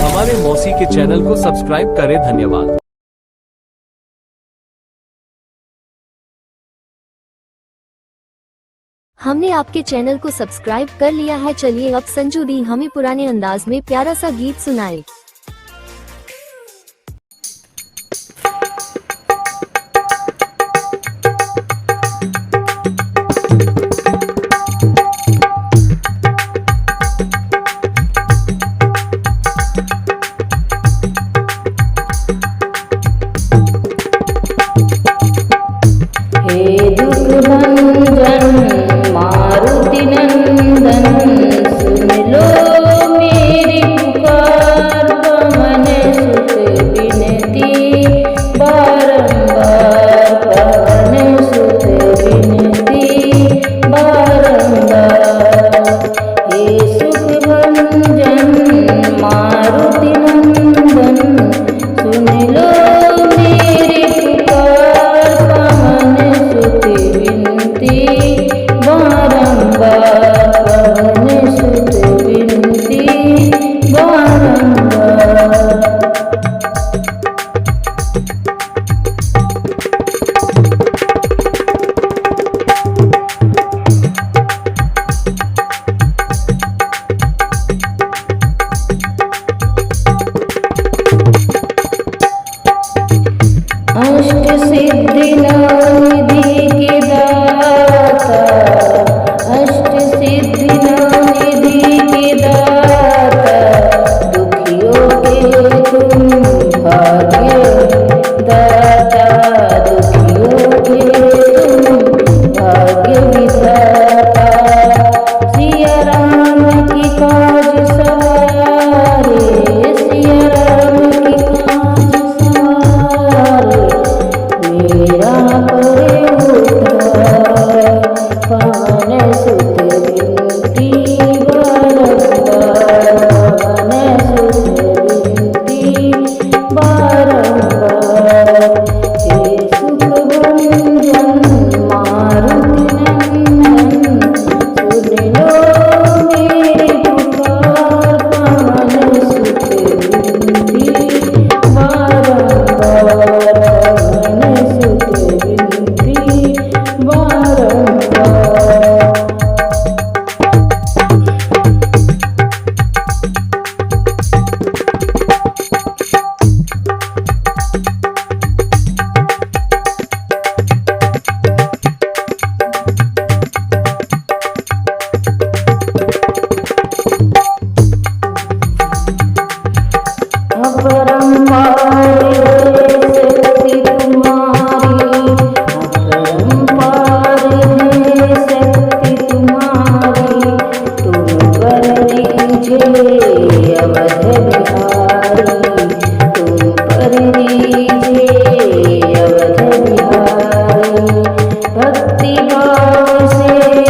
हमारे मौसी के चैनल को सब्सक्राइब करें। धन्यवाद। हमने आपके चैनल को सब्सक्राइब कर लिया है। चलिए अब संजू दी हमें पुराने अंदाज में प्यारा सा गीत सुनाए। हे दुख भंजन मारुति नंदन, सुन लो मेरी पुकार, पवन सुत विनती बारंबार, पवन सुत विनती बारंबार। हे सुख भंजन मारुति नंदन, सुन लो मेरी पुकार, पवन सुत विनती बारंबार, पवन सुत विनती बारंबार। अष्ट सिद्धि नवनिधि के दाता, अष्ट सिद्धि नवनिधि के दाता, दुखियों के तुम भाग्य दाता, दुखियों के तुम भाग्य विधाता। सिया राम की काज सवारे, सिया राम की काज सवारे, मेरा करे उद्धार, पवन सुत विनती बारंबार, पवन सुत विनती बारंबार। हे सुख भंजन मारुति नंदन, सुन लो मेरी पुकार, पवन सुत विनती बारंबार, पवन सुत विनती बारंबार। अपरंपार है शक्ति तुम्हारी, अपरंपार है शक्ति तुम्हारी, तुम पर दीजिए अवध बिहारी, तुम पर दीजिए अवध बिहारी। भक्ति भाव से